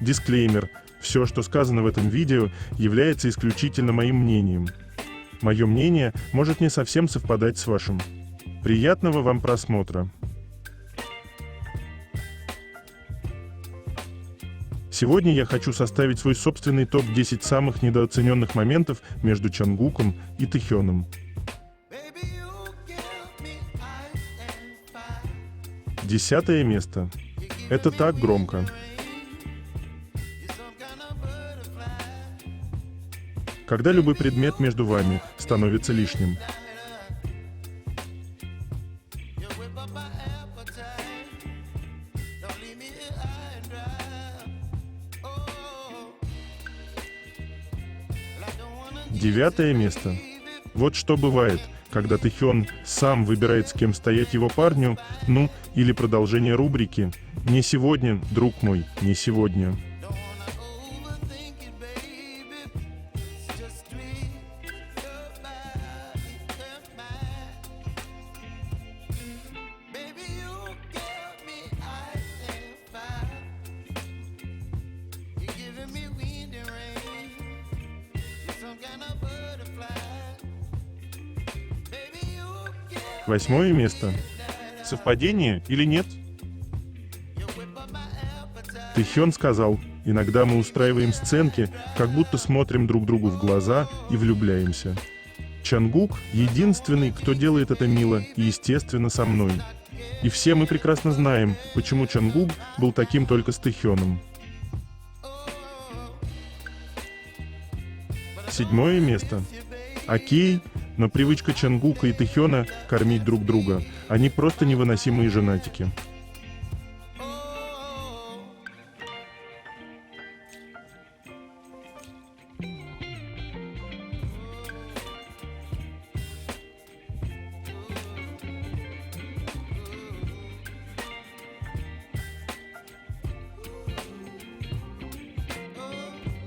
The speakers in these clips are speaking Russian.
Дисклеймер. Все, что сказано в этом видео, является исключительно моим мнением. Мое мнение может не совсем совпадать с вашим. Приятного вам просмотра. Сегодня я хочу составить свой собственный топ-10 самых недооцененных моментов между Чонгуком и Тэхёном. 10 место. Это так громко. Когда любой предмет между вами становится лишним. Девятое место. Вот что бывает, когда Тэхён сам выбирает, с кем стоять его парню, или продолжение рубрики «Не сегодня, друг мой, не сегодня». Восьмое место. Совпадение или нет? Тэхён сказал: «Иногда мы устраиваем сценки, как будто смотрим друг другу в глаза и влюбляемся». Чонгук — единственный, кто делает это мило и естественно со мной. И все мы прекрасно знаем, почему Чонгук был таким только с Тэхёном. Седьмое место. Окей, но привычка Чонгука и Тэхёна кормить друг друга, они просто невыносимые женатики.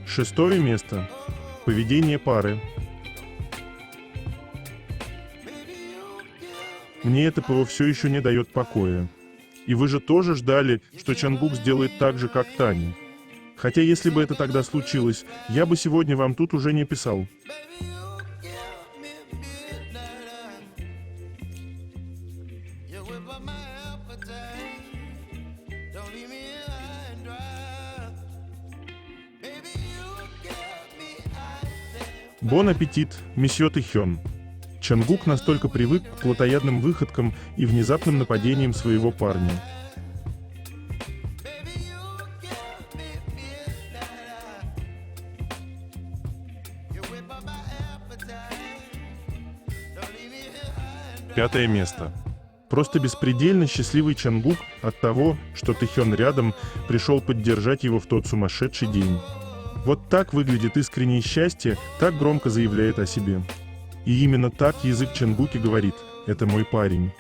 Шестое место. Поведение пары. Мне это ПО все еще не дает покоя. И вы же тоже ждали, что Чонгук сделает так же, как Таня. Хотя если бы это тогда случилось, я бы сегодня вам тут уже не писал. Бон аппетит, месье Тэхён. Чонгук настолько привык к плотоядным выходкам и внезапным нападениям своего парня. Пятое место. Просто беспредельно счастливый Чонгук от того, что Тэхён рядом пришел поддержать его в тот сумасшедший день. Вот так выглядит искреннее счастье, так громко заявляет о себе. И именно так язык Чонгуки говорит: «Это мой парень».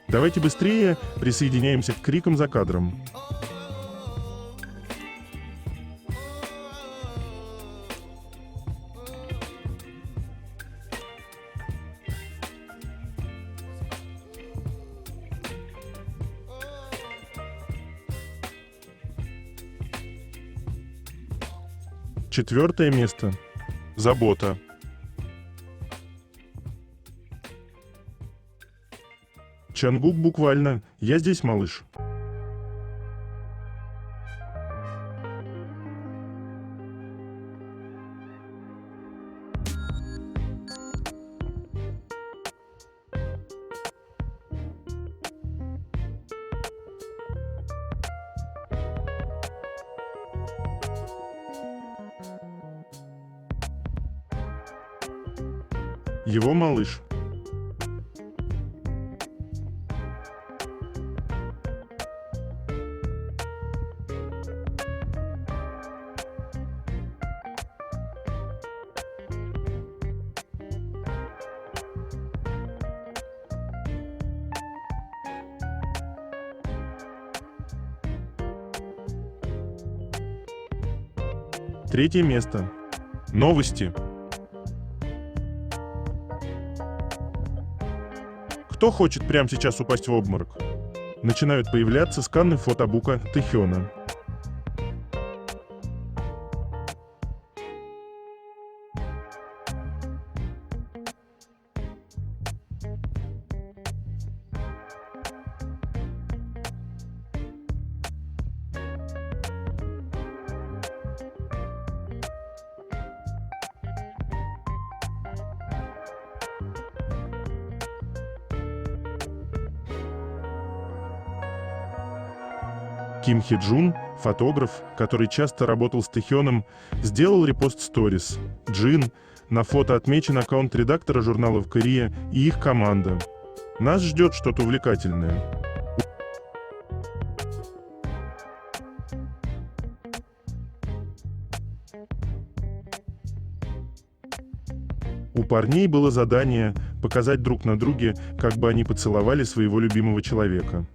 Давайте быстрее присоединяемся к крикам за кадром. Четвертое место. Забота. Чонгук буквально «Я здесь, малыш». Его малыш. Третье место. Новости. Кто хочет прямо сейчас упасть в обморок? Начинают появляться сканы фотобука Тэхёна. Ким Хи Джун, фотограф, который часто работал с Тэхёном, сделал репост сторис. Джин. На фото отмечен аккаунт редактора журналов «Корея» и их команда. Нас ждет что-то увлекательное. У парней было задание показать друг на друге, как бы они поцеловали своего любимого человека.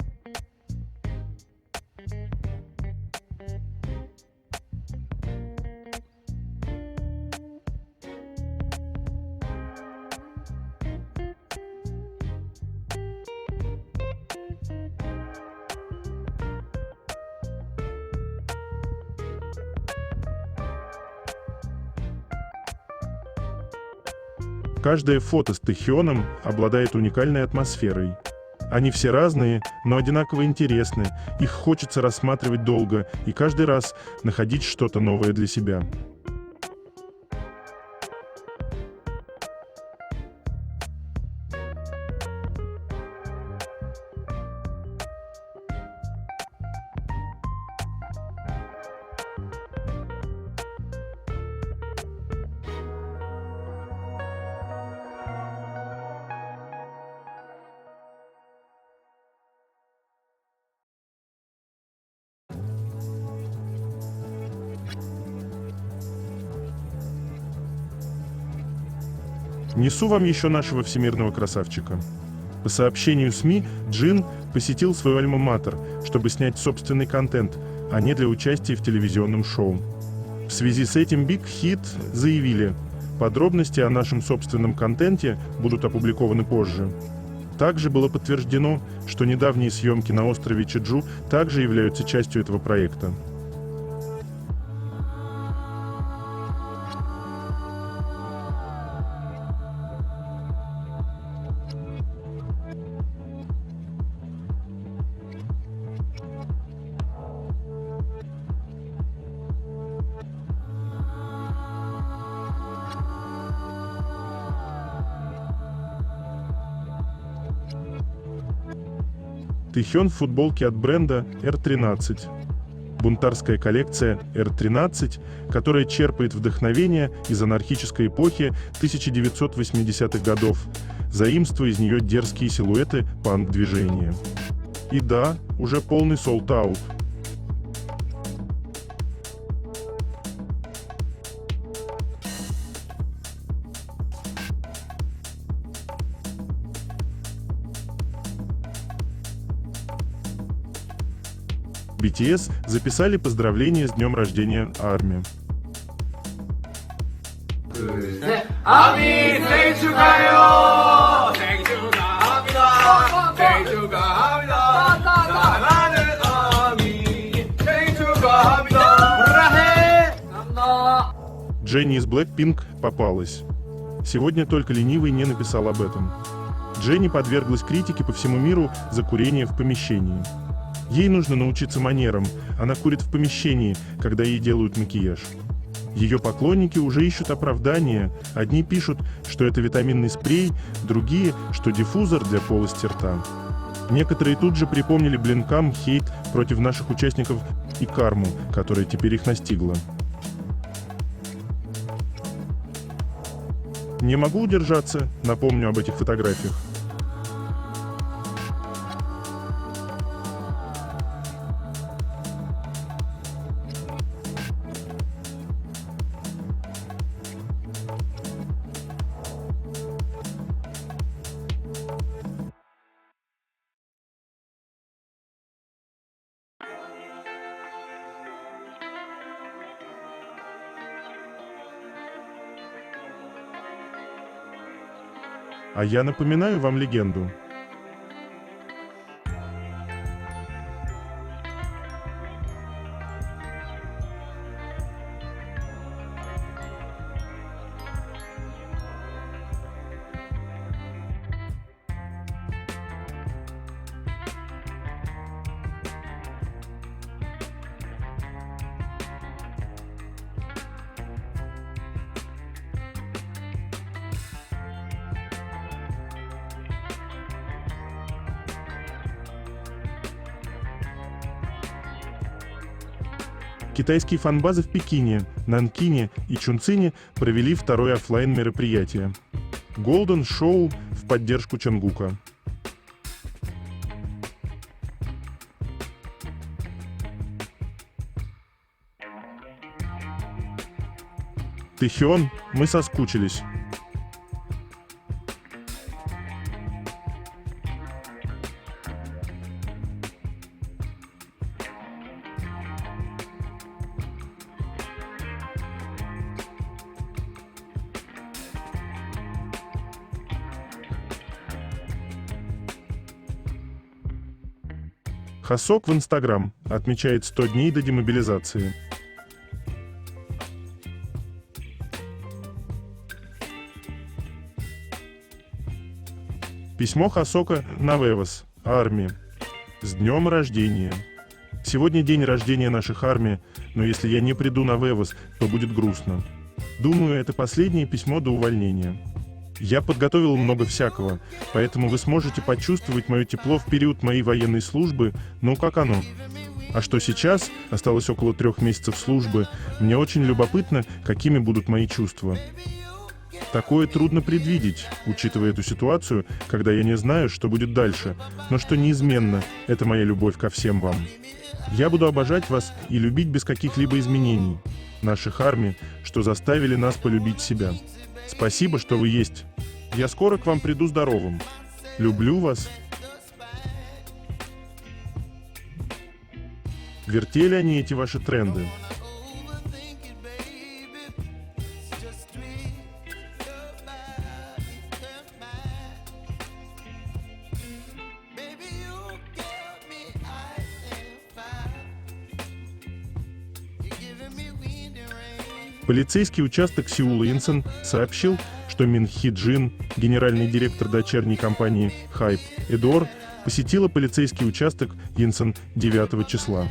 Каждое фото с Тэхёном обладает уникальной атмосферой. Они все разные, но одинаково интересны, их хочется рассматривать долго и каждый раз находить что-то новое для себя. Несу вам еще нашего всемирного красавчика. По сообщению СМИ, Джин посетил свой альма-матер, чтобы снять собственный контент, а не для участия в телевизионном шоу. В связи с этим Big Hit заявили, подробности о нашем собственном контенте будут опубликованы позже. Также было подтверждено, что недавние съемки на острове Чеджу также являются частью этого проекта. Тэхён в футболке от бренда R13. Бунтарская коллекция R13, которая черпает вдохновение из анархической эпохи 1980-х годов, заимствуя из нее дерзкие силуэты панк-движения. И да, уже полный солд-аут. BTS записали поздравления с днем рождения ARMY. 아미 생일 축하해요. 생일 축하합니다. 생일 축하합니다. 사랑하는 아미 생일 축하합니다. 브라해. 감사합니다. Дженни из Blackpink попалась. Сегодня только ленивый не написал об этом. Дженни подверглась критике по всему миру за курение в помещении. Ей нужно научиться манерам, она курит в помещении, когда ей делают макияж. Ее поклонники уже ищут оправдания. Одни пишут, что это витаминный спрей, другие, что диффузор для полости рта. Некоторые тут же припомнили блинкам хейт против наших участников и карму, которая теперь их настигла. Не могу удержаться, напомню об этих фотографиях. А я напоминаю вам легенду. Китайские фан-базы в Пекине, Нанкине и Чунцине провели второе оффлайн мероприятие – Golden Show в поддержку Чонгука. Тэхён, мы соскучились. Хасок в Инстаграм отмечает 100 дней до демобилизации. Письмо Хасока на Вевос, армии. С днем рождения. Сегодня день рождения наших армий, но если я не приду на Вевос, то будет грустно. Думаю, это последнее письмо до увольнения. Я подготовил много всякого, поэтому вы сможете почувствовать мое тепло в период моей военной службы, ну как оно. А что сейчас, осталось около 3 месяцев службы, мне очень любопытно, какими будут мои чувства. Такое трудно предвидеть, учитывая эту ситуацию, когда я не знаю, что будет дальше, но что неизменно, это моя любовь ко всем вам. Я буду обожать вас и любить без каких-либо изменений, наших армий, что заставили нас полюбить себя. Спасибо, что вы есть. Я скоро к вам приду здоровым. Люблю вас. Вертели они эти ваши тренды. Полицейский участок Сеула Инсон сообщил, что Мин Хи Джин, генеральный директор дочерней компании Hype Эдор, посетила полицейский участок Инсон 9 числа.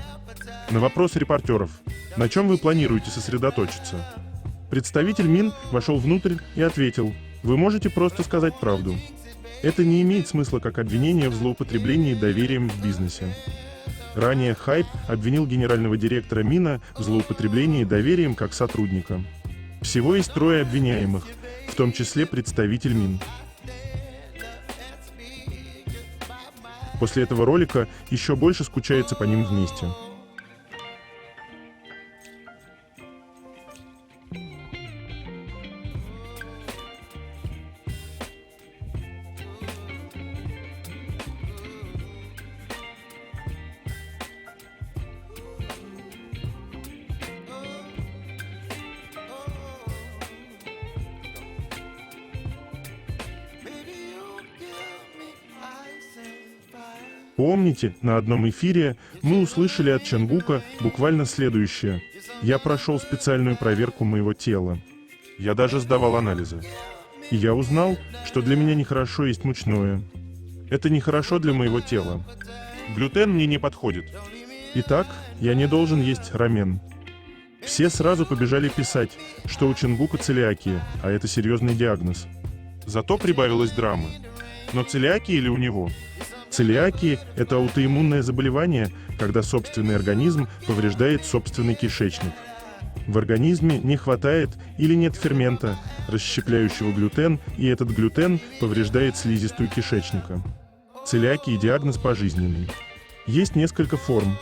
На вопрос репортеров: «На чем вы планируете сосредоточиться?», представитель Мин вошел внутрь и ответил: «Вы можете просто сказать правду. Это не имеет смысла как обвинение в злоупотреблении доверием в бизнесе». Ранее Хайп обвинил генерального директора Мина в злоупотреблении доверием как сотрудника. Всего есть 3 обвиняемых, в том числе представитель Мин. После этого ролика еще больше скучается по ним вместе. Помните, на одном эфире мы услышали от Чонгука буквально следующее: «Я прошел специальную проверку моего тела. Я даже сдавал анализы. И я узнал, что для меня нехорошо есть мучное. Это нехорошо для моего тела. Глютен мне не подходит. Итак, я не должен есть рамен». Все сразу побежали писать, что у Чонгука целиакия, а это серьезный диагноз. Зато прибавилось драмы. Но целиакия или у него? Целиакия – это аутоиммунное заболевание, когда собственный организм повреждает собственный кишечник. В организме не хватает или нет фермента, расщепляющего глютен, и этот глютен повреждает слизистую кишечника. Целиакия – диагноз пожизненный. Есть несколько форм: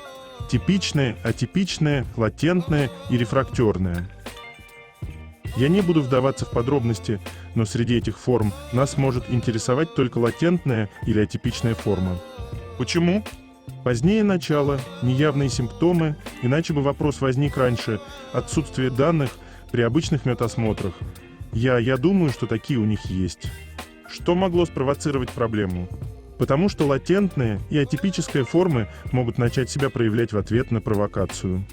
типичная, атипичная, латентная и рефрактерная. Я не буду вдаваться в подробности, но среди этих форм нас может интересовать только латентная или атипичная форма. Почему? Позднее начало, неявные симптомы, иначе бы вопрос возник раньше, отсутствие данных при обычных медосмотрах. Я думаю, что такие у них есть. Что могло спровоцировать проблему? Потому что латентные и атипические формы могут начать себя проявлять в ответ на провокацию.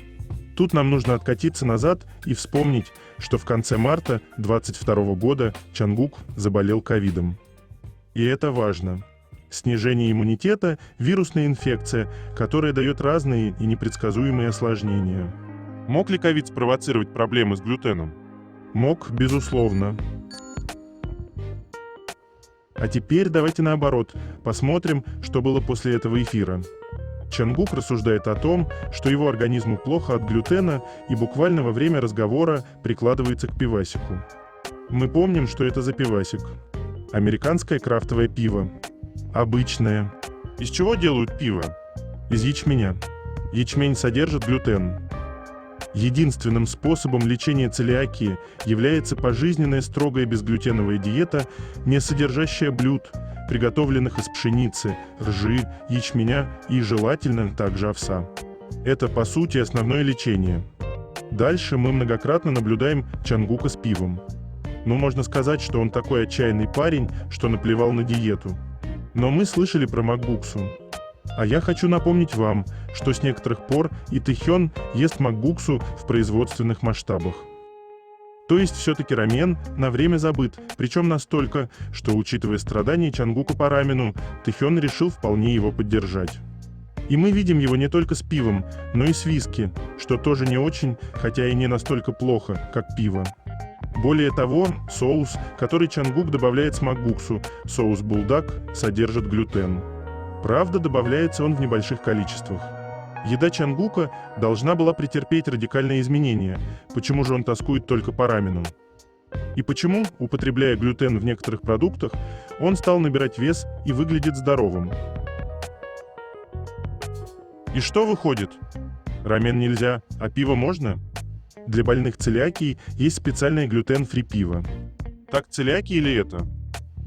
Тут нам нужно откатиться назад и вспомнить, что в конце марта 2022 года Чонгук заболел ковидом. И это важно. Снижение иммунитета – вирусная инфекция, которая дает разные и непредсказуемые осложнения. Мог ли ковид спровоцировать проблемы с глютеном? Мог, безусловно. А теперь давайте наоборот, посмотрим, что было после этого эфира. Чангук рассуждает о том, что его организму плохо от глютена и буквально во время разговора прикладывается к пивасику. Мы помним, что это за пивасик. Американское крафтовое пиво. Обычное. Из чего делают пиво? Из ячменя. Ячмень содержит глютен. Единственным способом лечения целиакии является пожизненная строгая безглютеновая диета, не содержащая блюд, приготовленных из пшеницы, ржи, ячменя и, желательно, также овса. Это, по сути, основное лечение. Дальше мы многократно наблюдаем Чангука с пивом. Ну, можно сказать, что он такой отчаянный парень, что наплевал на диету. Но мы слышали про макбуксу. А я хочу напомнить вам, что с некоторых пор и Тэхён ест макбуксу в производственных масштабах. То есть все-таки рамен на время забыт, причем настолько, что, учитывая страдания Чангука по рамену, Тэхён решил вполне его поддержать. И мы видим его не только с пивом, но и с виски, что тоже не очень, хотя и не настолько плохо, как пиво. Более того, соус, который Чангук добавляет с макбуксу, соус булдак, содержит глютен. Правда, добавляется он в небольших количествах. Еда Чангука должна была претерпеть радикальные изменения. Почему же он тоскует только по рамену? И почему, употребляя глютен в некоторых продуктах, он стал набирать вес и выглядит здоровым? И что выходит? Рамен нельзя, а пиво можно? Для больных целиакией есть специальное глютен-фри пиво. Так целиакия или это?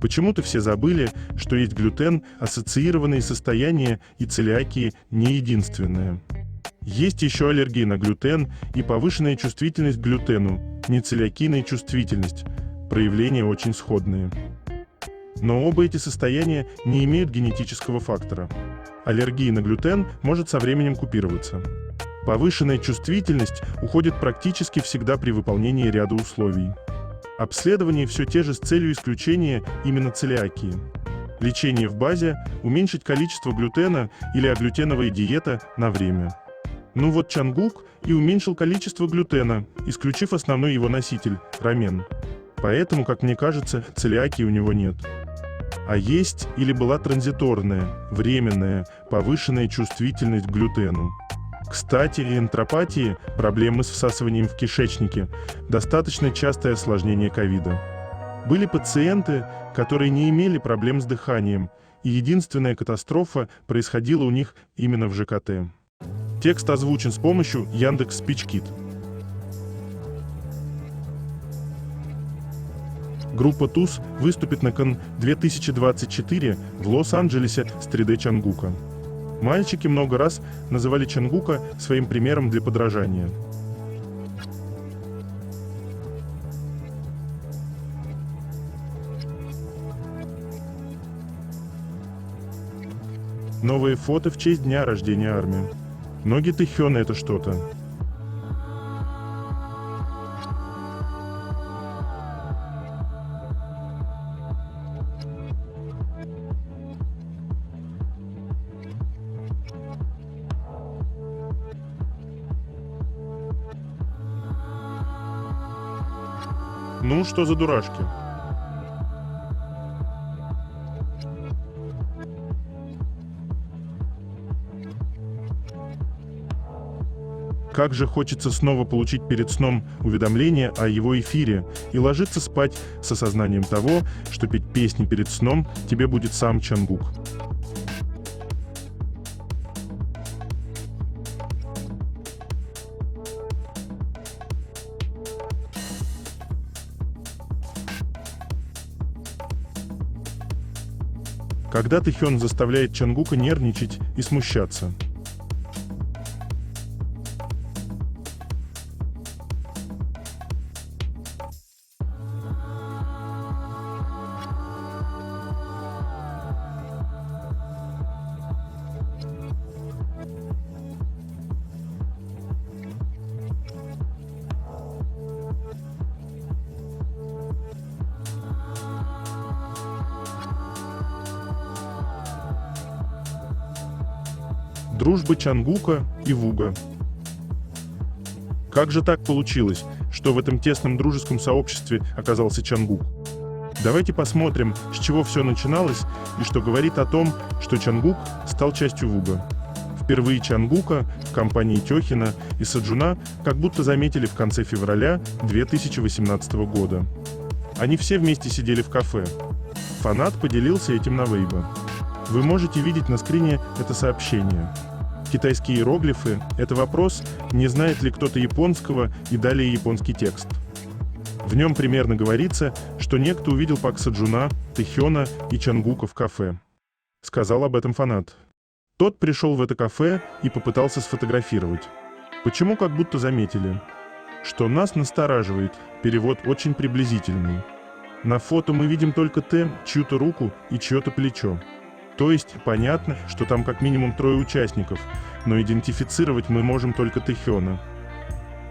Почему-то все забыли, что есть глютен, ассоциированные состояния и целиакии не единственное. Есть еще аллергия на глютен и повышенная чувствительность к глютену, нецелиакийная чувствительность, проявления очень сходные. Но оба эти состояния не имеют генетического фактора. Аллергия на глютен может со временем купироваться. Повышенная чувствительность уходит практически всегда при выполнении ряда условий. Обследования все те же с целью исключения именно целиакии. Лечение в базе – уменьшить количество глютена или аглютеновая диета на время. Ну вот Чангук и уменьшил количество глютена, исключив основной его носитель – рамен. Поэтому, как мне кажется, целиакии у него нет. А есть или была транзиторная, временная, повышенная чувствительность к глютену. Кстати, энтеропатии, проблемы с всасыванием в кишечнике, достаточно частое осложнение ковида. Были пациенты, которые не имели проблем с дыханием, и единственная катастрофа происходила у них именно в ЖКТ. Текст озвучен с помощью Яндекс.Спичкит. Группа ТУЗ выступит на Cannes 2024 в Лос-Анджелесе с 3D Чангука. Мальчики много раз называли Чангука своим примером для подражания. Новые фото в честь дня рождения армии. Ноги Тэхёна — это что-то. Ну, что за дурашки? Как же хочется снова получить перед сном уведомление о его эфире и ложиться спать с осознанием того, что петь песни перед сном тебе будет сам Чангук. Когда Тэхён заставляет Чангука нервничать и смущаться. Дружба Чангука и Вуга. Как же так получилось, что в этом тесном дружеском сообществе оказался Чангук? Давайте посмотрим, с чего все начиналось и что говорит о том, что Чангук стал частью Вуга. В Впервые Чангука в компании Тёхина и Саджуна как будто заметили в конце февраля 2018 года. Они все вместе сидели в кафе. Фанат поделился этим на Weibo. Вы можете видеть на скрине это сообщение. Китайские иероглифы – это вопрос, не знает ли кто-то японского, и далее японский текст. В нем примерно говорится, что некто увидел Пак Саджуна, Тэхёна и Чангука в кафе. Сказал об этом фанат. Тот пришел в это кафе и попытался сфотографировать. Почему как будто заметили? Что нас настораживает, перевод очень приблизительный. На фото мы видим только чью-то руку и чье-то плечо. То есть понятно, что там как минимум 3 участников, но идентифицировать мы можем только Тэхёна.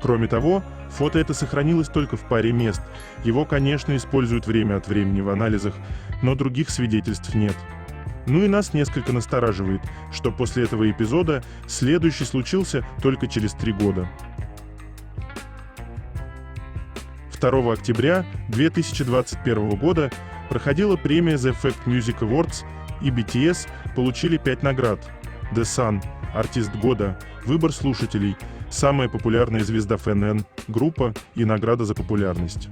Кроме того, фото это сохранилось только в паре мест. Его, конечно, используют время от времени в анализах, но других свидетельств нет. Ну и нас несколько настораживает, что после этого эпизода следующий случился только через 3 года. 2 октября 2021 года проходила премия The Fact Music Awards, и BTS получили 5 наград. The Sun, артист года, выбор слушателей, самая популярная звезда ФНН, группа и награда за популярность.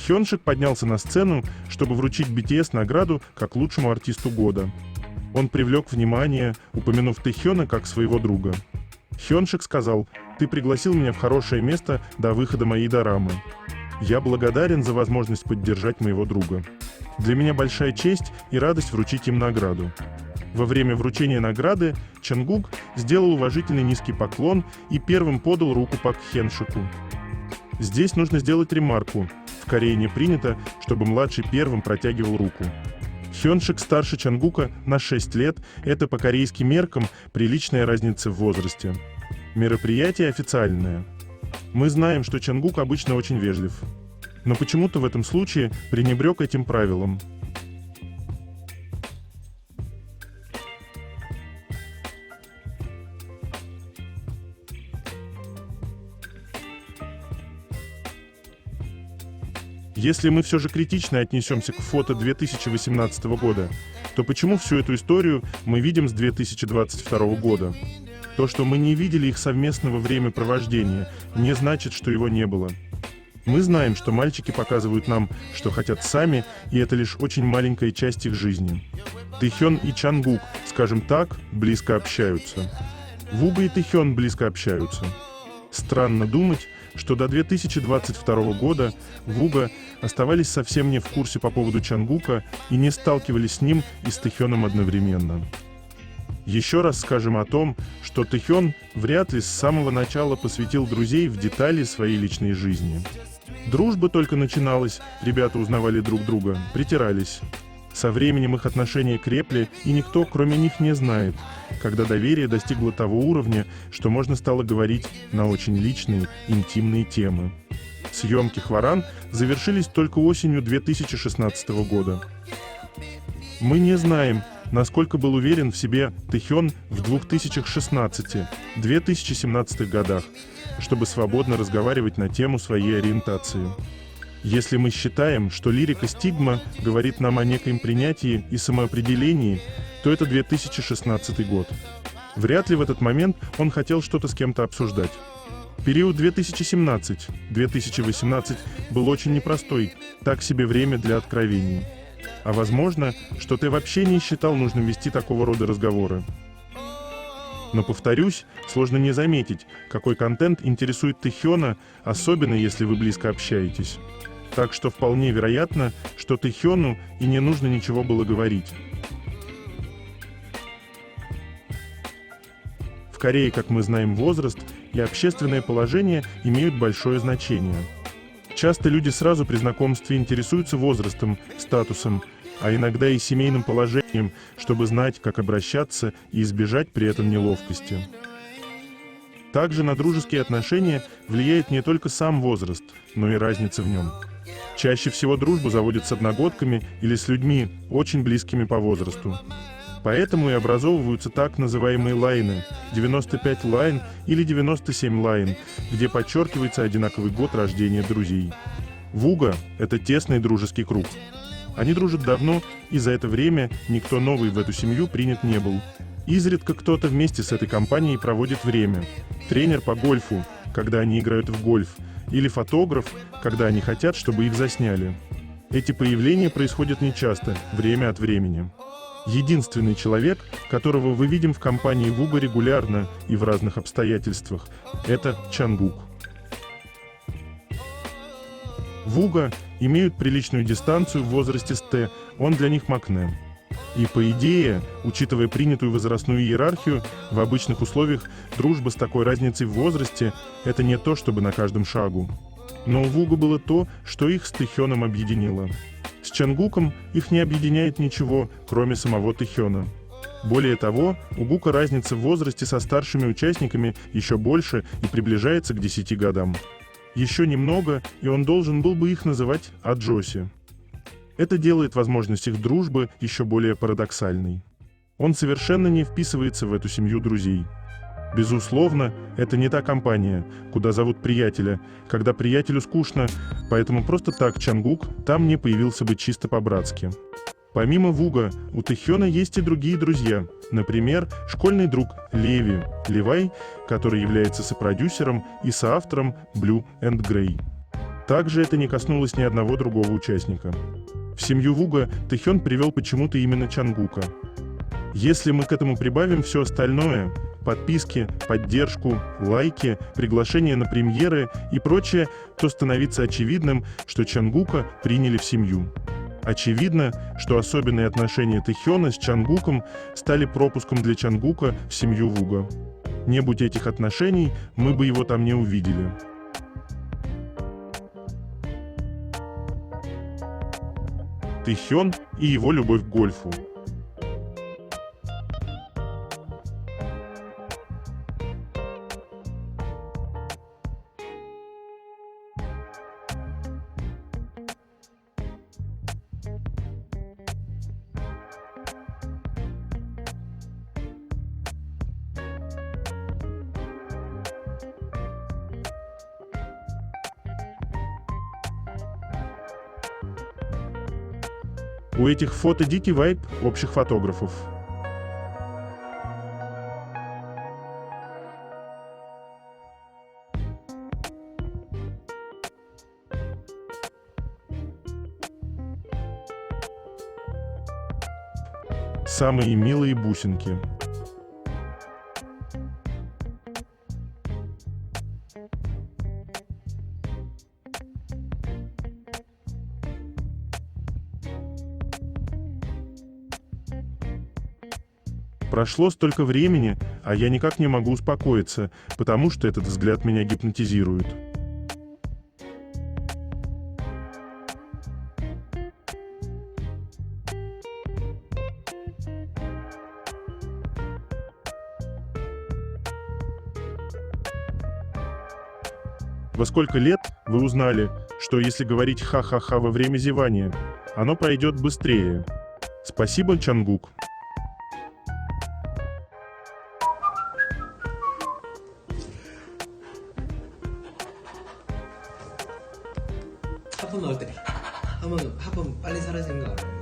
Хёншик поднялся на сцену, чтобы вручить BTS награду как лучшему артисту года. Он привлек внимание, упомянув Тэхёна как своего друга. Хёншик сказал: «Ты пригласил меня в хорошее место до выхода моей дорамы. Я благодарен за возможность поддержать моего друга. Для меня большая честь и радость вручить им награду». Во время вручения награды Чангук сделал уважительный низкий поклон и первым подал руку Пак Хёншику. Здесь нужно сделать ремарку. В Корее не принято, чтобы младший первым протягивал руку. Хёншик старше Чангука на 6 лет, это по корейским меркам приличная разница в возрасте. Мероприятие официальное. Мы знаем, что Чангук обычно очень вежлив. Но почему-то в этом случае пренебрег этим правилом. Если мы все же критично отнесемся к фото 2018 года, то почему всю эту историю мы видим с 2022 года? То, что мы не видели их совместного времяпровождения, не значит, что его не было. Мы знаем, что мальчики показывают нам, что хотят сами, и это лишь очень маленькая часть их жизни. Тэхён и Чангук, скажем так, близко общаются. Вуга и Тэхён близко общаются. Странно думать, что до 2022 года Вуга оставались совсем не в курсе по поводу Чангука и не сталкивались с ним и с Тэхёном одновременно. Еще раз скажем о том, что Тэхён вряд ли с самого начала посвятил друзей в детали своей личной жизни. Дружба только начиналась, ребята узнавали друг друга, притирались. Со временем их отношения крепли, и никто, кроме них, не знает, когда доверие достигло того уровня, что можно стало говорить на очень личные, интимные темы. Съемки «Хваран» завершились только осенью 2016 года. Мы не знаем, насколько был уверен в себе Тэхён в 2016-2017 годах, чтобы свободно разговаривать на тему своей ориентации. Если мы считаем, что лирика «Стигма» говорит нам о некоем принятии и самоопределении, то это 2016 год. Вряд ли в этот момент он хотел что-то с кем-то обсуждать. Период 2017-2018 был очень непростой, так себе время для откровений. А возможно, что ты вообще не считал нужным вести такого рода разговоры. Но, повторюсь, сложно не заметить, какой контент интересует Тэхёна, особенно если вы близко общаетесь. Так что вполне вероятно, что Тэхёну и не нужно ничего было говорить. В Корее, как мы знаем, возраст и общественное положение имеют большое значение. Часто люди сразу при знакомстве интересуются возрастом, статусом, а иногда и семейным положением, чтобы знать, как обращаться и избежать при этом неловкости. Также на дружеские отношения влияет не только сам возраст, но и разница в нем. Чаще всего дружбу заводят с одногодками или с людьми, очень близкими по возрасту. Поэтому и образовываются так называемые лайны, 95 лайн или 97 лайн, где подчеркивается одинаковый год рождения друзей. Вуга – это тесный дружеский круг. Они дружат давно, и за это время никто новый в эту семью принят не был. Изредка кто-то вместе с этой компанией проводит время. Тренер по гольфу, когда они играют в гольф, или фотограф, когда они хотят, чтобы их засняли. Эти появления происходят нечасто, время от времени. Единственный человек, которого мы видим в компании Вуга регулярно и в разных обстоятельствах, это Чангук. Вуга имеют приличную дистанцию в возрасте с Т, он для них Макне. И по идее, учитывая принятую возрастную иерархию, в обычных условиях дружба с такой разницей в возрасте – это не то, чтобы на каждом шагу. Но у Вуга было то, что их с Тэхёном объединило. С Чангуком их не объединяет ничего, кроме самого Тэхёна. Более того, у Гука разница в возрасте со старшими участниками еще больше и приближается к 10 годам. Еще немного, и он должен был бы их называть Аджоси. Это делает возможность их дружбы еще более парадоксальной. Он совершенно не вписывается в эту семью друзей. Безусловно, это не та компания, куда зовут приятеля, когда приятелю скучно, поэтому просто так Чангук там не появился бы чисто по-братски. Помимо Вуга, у Тэхёна есть и другие друзья, например, школьный друг Леви, Левай, который является сопродюсером и соавтором Blue and Gray. Также это не коснулось ни одного другого участника. В семью Вуга Тэхён привел почему-то именно Чангука. Если мы к этому прибавим все остальное – подписки, поддержку, лайки, приглашения на премьеры и прочее, то становится очевидным, что Чангука приняли в семью. Очевидно, что особенные отношения Тэхёна с Чангуком стали пропуском для Чангука в семью Вуга. Не будь этих отношений, мы бы его там не увидели. Тэхён и его любовь к гольфу. У этих фото дикий вайб общих фотографов. Самые милые бусинки. Прошло столько времени, а я никак не могу успокоиться, потому что этот взгляд меня гипнотизирует. Во сколько лет вы узнали, что если говорить ха-ха-ха во время зевания, оно пройдет быстрее? Спасибо, Чангук. 하품 나올 때 하면 하품 빨리 사라지는 거 알아요?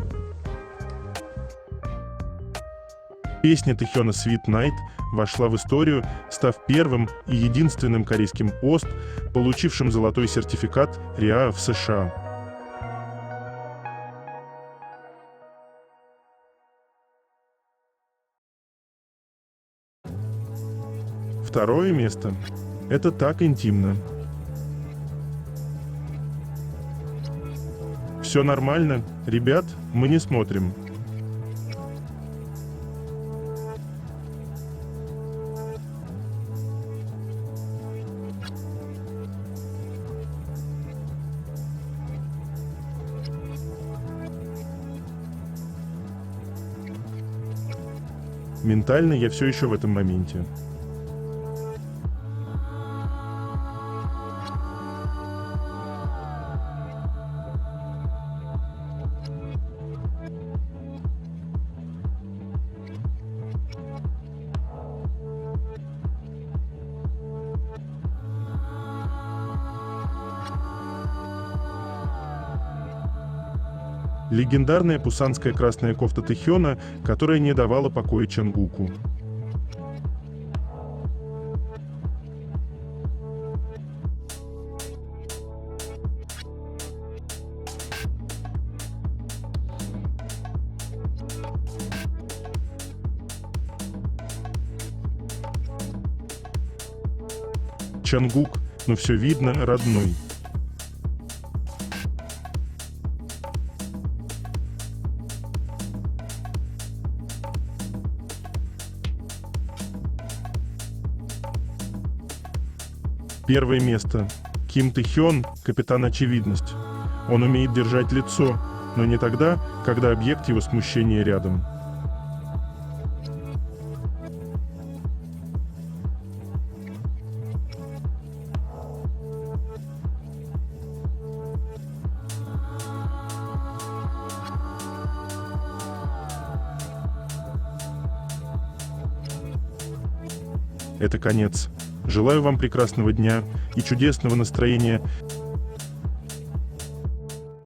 Песня Тэхёна Sweet Night вошла в историю, став первым и единственным корейским ОСТ, получившим золотой сертификат РИА в США. Второе место. Это так интимно. Все нормально, ребят, мы не смотрим. Ментально я все еще в этом моменте. Легендарная пусанская красная кофта Тэхёна, которая не давала покоя Чангуку. Чангук, но все видно, родной. Первое место. Ким Тэ Хён, капитан Очевидность. Он умеет держать лицо, но не тогда, когда объект его смущения рядом. Это конец. Желаю вам прекрасного дня и чудесного настроения.